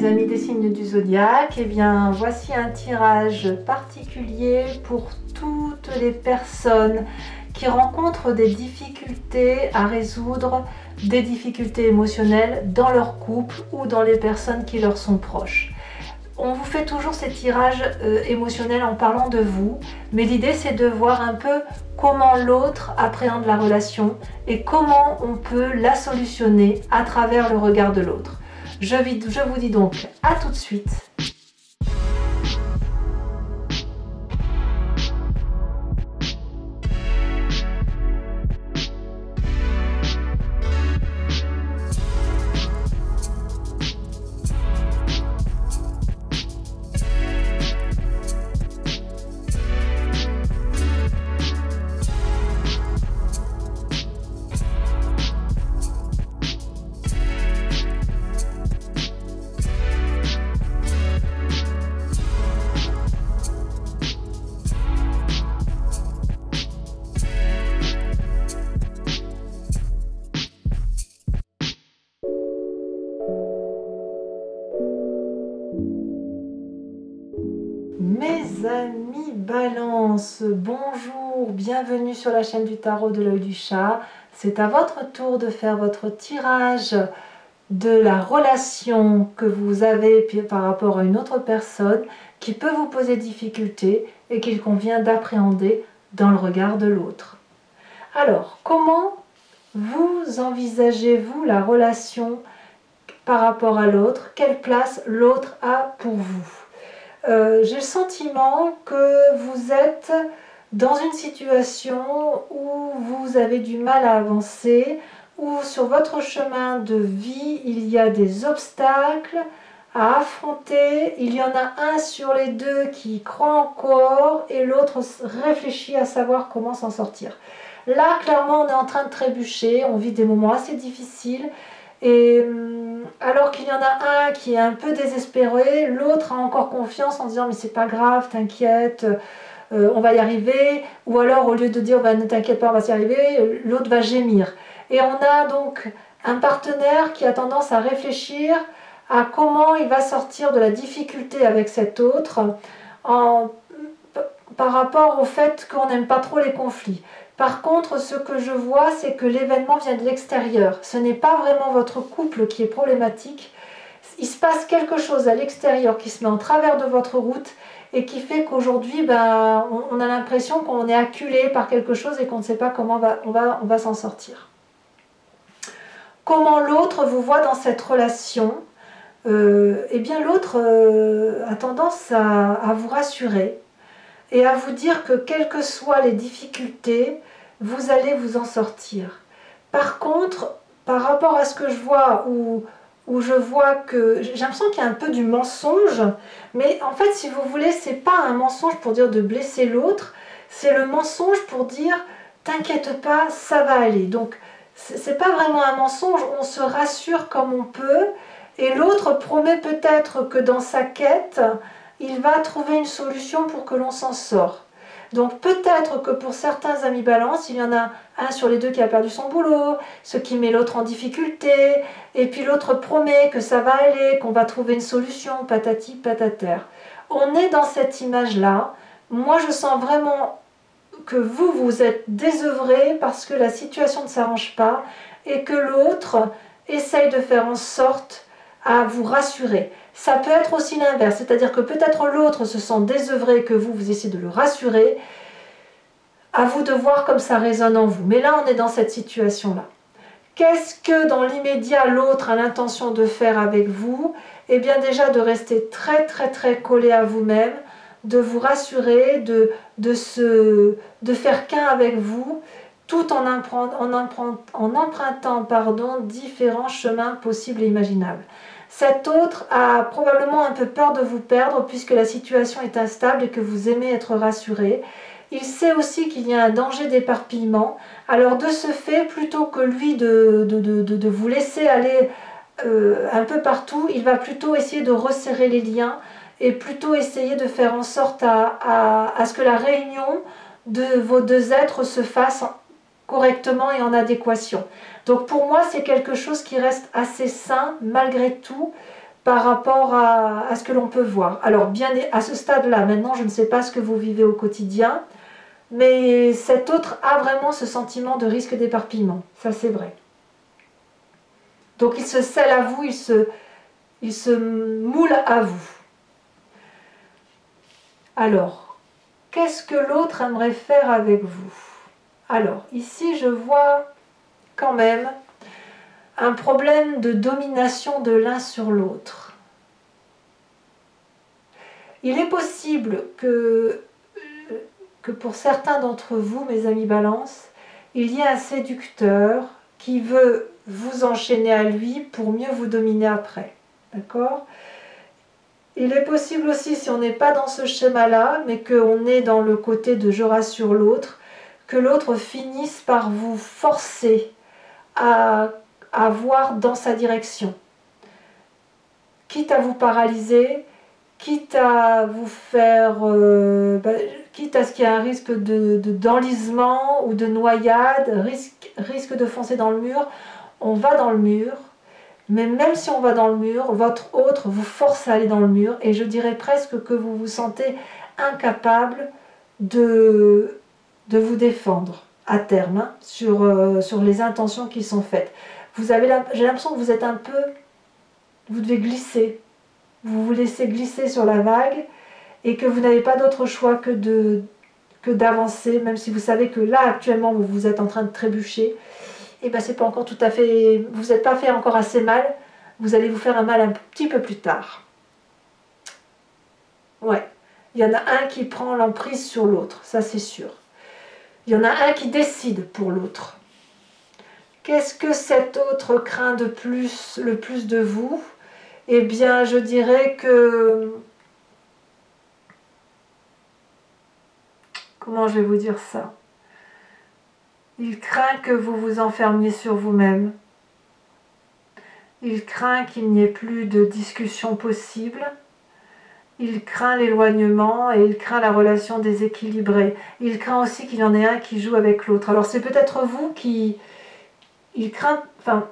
mes amis des signes du zodiaque. Eh bien, voici un tirage particulier pour toutes les personnes qui rencontrent des difficultés à résoudre, des difficultés émotionnelles dans leur couple ou dans les personnes qui leur sont proches. On vous fait toujours ces tirages émotionnels en parlant de vous, mais l'idée c'est de voir un peu comment l'autre appréhende la relation et comment on peut la solutionner à travers le regard de l'autre. Je vous dis donc à tout de suite. Mes amis Balance, bonjour, bienvenue sur la chaîne du tarot de l'œil du chat. C'est à votre tour de faire votre tirage de la relation que vous avez par rapport à une autre personne qui peut vous poser difficulté et qu'il convient d'appréhender dans le regard de l'autre. Alors, comment vous envisagez-vous la relation par rapport à l'autre? Quelle place l'autre a pour vous? J'ai le sentiment que vous êtes dans une situation où vous avez du mal à avancer, où sur votre chemin de vie, il y a des obstacles à affronter. Il y en a un sur les deux qui croit encore et l'autre réfléchit à savoir comment s'en sortir. Là, clairement, on est en train de trébucher, on vit des moments assez difficiles. Et alors qu'il y en a un qui est un peu désespéré, l'autre a encore confiance en disant mais c'est pas grave, t'inquiète, on va y arriver. Ou alors au lieu de dire bah, ne t'inquiète pas, on va y arriver, l'autre va gémir. Et on a donc un partenaire qui a tendance à réfléchir à comment il va sortir de la difficulté avec cet autre par rapport au fait qu'on n'aime pas trop les conflits. Par contre, ce que je vois, c'est que l'événement vient de l'extérieur. Ce n'est pas vraiment votre couple qui est problématique. Il se passe quelque chose à l'extérieur qui se met en travers de votre route et qui fait qu'aujourd'hui, ben, on a l'impression qu'on est acculé par quelque chose et qu'on ne sait pas comment on va s'en sortir. Comment l'autre vous voit dans cette relation? Eh bien, l'autre a tendance à vous rassurer et à vous dire que quelles que soient les difficultés, vous allez vous en sortir. Par contre, par rapport à ce que je vois, où je vois que j'ai l'impression qu'il y a un peu du mensonge, mais en fait, si vous voulez, c'est pas un mensonge pour dire de blesser l'autre, c'est le mensonge pour dire t'inquiète pas, ça va aller. Donc, c'est pas vraiment un mensonge, on se rassure comme on peut, et l'autre promet peut-être que dans sa quête, il va trouver une solution pour que l'on s'en sort. Donc peut-être que pour certains amis Balance, il y en a un sur les deux qui a perdu son boulot, ce qui met l'autre en difficulté, et puis l'autre promet que ça va aller, qu'on va trouver une solution, patati patater. On est dans cette image-là. Moi, je sens vraiment que vous êtes désœuvré parce que la situation ne s'arrange pas et que l'autre essaye de faire en sorte à vous rassurer. Ça peut être aussi l'inverse, c'est-à-dire que peut-être l'autre se sent désœuvré et que vous essayez de le rassurer. À vous de voir comme ça résonne en vous. Mais là, on est dans cette situation-là. Qu'est-ce que dans l'immédiat l'autre a l'intention de faire avec vous? Eh bien déjà de rester très collé à vous-même, de vous rassurer, de faire qu'un avec vous, tout en empruntant différents chemins possibles et imaginables. Cet autre a probablement un peu peur de vous perdre puisque la situation est instable et que vous aimez être rassuré. Il sait aussi qu'il y a un danger d'éparpillement. Alors de ce fait, plutôt que lui de vous laisser aller un peu partout, il va plutôt essayer de resserrer les liens et plutôt essayer de faire en sorte à ce que la réunion de vos deux êtres se fasse correctement et en adéquation. Donc pour moi, c'est quelque chose qui reste assez sain malgré tout, par rapport à ce que l'on peut voir. Alors bien à ce stade-là, maintenant je ne sais pas ce que vous vivez au quotidien, mais cet autre a vraiment ce sentiment de risque d'éparpillement, ça c'est vrai. Donc il se scelle à vous, il se moule à vous. Alors, qu'est-ce que l'autre aimerait faire avec vous? Alors, ici je vois quand même un problème de domination de l'un sur l'autre. Il est possible que pour certains d'entre vous, mes amis Balance, il y ait un séducteur qui veut vous enchaîner à lui pour mieux vous dominer après. D'accord? Il est possible aussi, si on n'est pas dans ce schéma-là, mais qu'on est dans le côté de je rassure l'autre, que l'autre finisse par vous forcer à voir dans sa direction. Quitte à vous paralyser, quitte à vous faire... quitte à ce qu'il y ait un risque d'enlisement ou de noyade, risque de foncer dans le mur, on va dans le mur. Mais même si on va dans le mur, votre autre vous force à aller dans le mur et je dirais presque que vous vous sentez incapable de vous défendre à terme hein, sur les intentions qui sont faites. J'ai l'impression que vous êtes un peu... Vous devez glisser. Vous vous laissez glisser sur la vague et que vous n'avez pas d'autre choix que d'avancer, même si vous savez que là actuellement vous êtes en train de trébucher. Et bien c'est pas encore tout à fait, vous n'êtes pas fait encore assez mal, vous allez vous faire un mal un petit peu plus tard. Ouais, il y en a un qui prend l'emprise sur l'autre, ça c'est sûr. Il y en a un qui décide pour l'autre. Qu'est-ce que cet autre craint le plus de vous? Eh bien je dirais que... Comment je vais vous dire ça? Il craint que vous vous enfermiez sur vous-même. Il craint qu'il n'y ait plus de discussion possible. Il craint l'éloignement et il craint la relation déséquilibrée. Il craint aussi qu'il y en ait un qui joue avec l'autre. Alors c'est peut-être vous qui... Il craint... Enfin,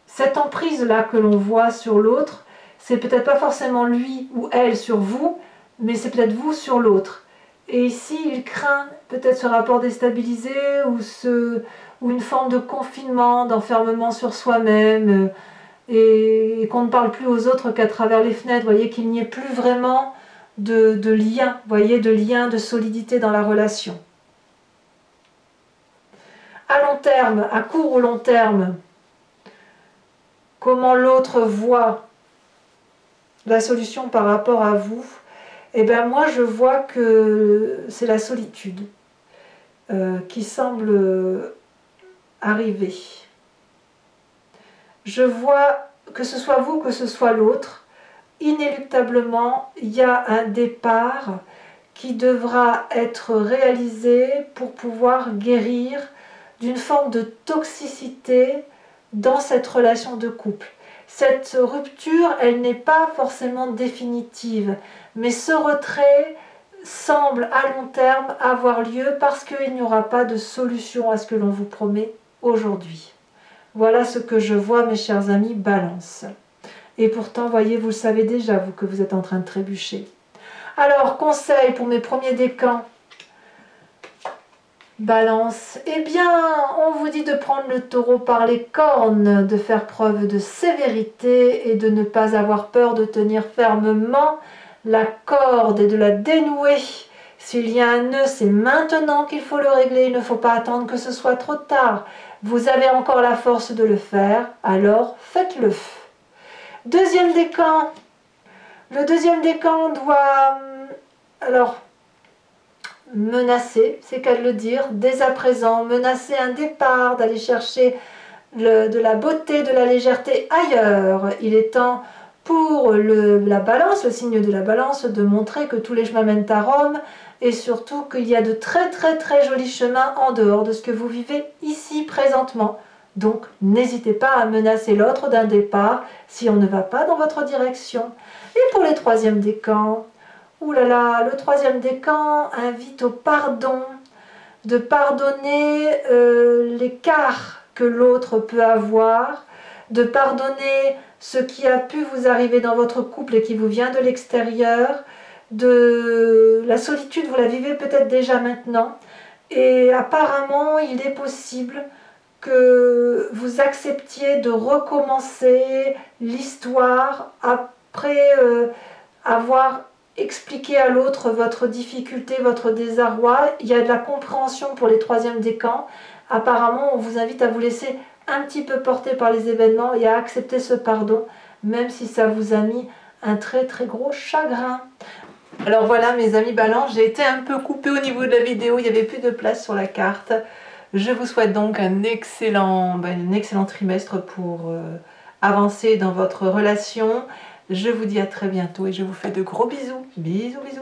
cette emprise-là que l'on voit sur l'autre, c'est peut-être pas forcément lui ou elle sur vous, mais c'est peut-être vous sur l'autre. Et ici, il craint peut-être ce rapport déstabilisé ou une forme de confinement, d'enfermement sur soi-même et qu'on ne parle plus aux autres qu'à travers les fenêtres. Vous voyez qu'il n'y ait plus vraiment de lien, vous voyez, de lien, de solidité dans la relation. À long terme, à court ou long terme, comment l'autre voit la solution par rapport à vous? Eh bien moi je vois que c'est la solitude qui semble arriver. Je vois que ce soit vous, que ce soit l'autre, inéluctablement il y a un départ qui devra être réalisé pour pouvoir guérir d'une forme de toxicité dans cette relation de couple. Cette rupture, elle n'est pas forcément définitive, mais ce retrait semble à long terme avoir lieu parce qu'il n'y aura pas de solution à ce que l'on vous promet aujourd'hui. Voilà ce que je vois, mes chers amis, Balance. Et pourtant, voyez, vous le savez déjà, vous, que vous êtes en train de trébucher. Alors, conseil pour mes premiers décans. Balance, eh bien, on vous dit de prendre le taureau par les cornes, de faire preuve de sévérité et de ne pas avoir peur de tenir fermement la corde et de la dénouer. S'il y a un nœud, c'est maintenant qu'il faut le régler, il ne faut pas attendre que ce soit trop tard. Vous avez encore la force de le faire, alors faites-le. Deuxième décan. Le deuxième décan doit... Alors... menacer, c'est qu'à le dire, dès à présent, menacer un départ, d'aller chercher de la beauté, de la légèreté ailleurs. Il est temps pour la balance, le signe de la balance, de montrer que tous les chemins mènent à Rome et surtout qu'il y a de très très très jolis chemins en dehors de ce que vous vivez ici présentement. Donc n'hésitez pas à menacer l'autre d'un départ si on ne va pas dans votre direction. Et pour les troisièmes décans, ouh là là, le troisième décan invite au pardon, de pardonner l'écart que l'autre peut avoir, de pardonner ce qui a pu vous arriver dans votre couple et qui vous vient de l'extérieur. De la solitude, vous la vivez peut-être déjà maintenant. Et apparemment, il est possible que vous acceptiez de recommencer l'histoire après avoir expliqué à l'autre votre difficulté, votre désarroi. Il y a de la compréhension pour les troisièmes décans. Apparemment, on vous invite à vous laisser un petit peu porter par les événements et à accepter ce pardon, même si ça vous a mis un très très gros chagrin. Alors voilà mes amis Balance, j'ai été un peu coupée au niveau de la vidéo, il n'y avait plus de place sur la carte. Je vous souhaite donc un excellent trimestre pour avancer dans votre relation. Je vous dis à très bientôt et je vous fais de gros bisous. Bisous, bisous.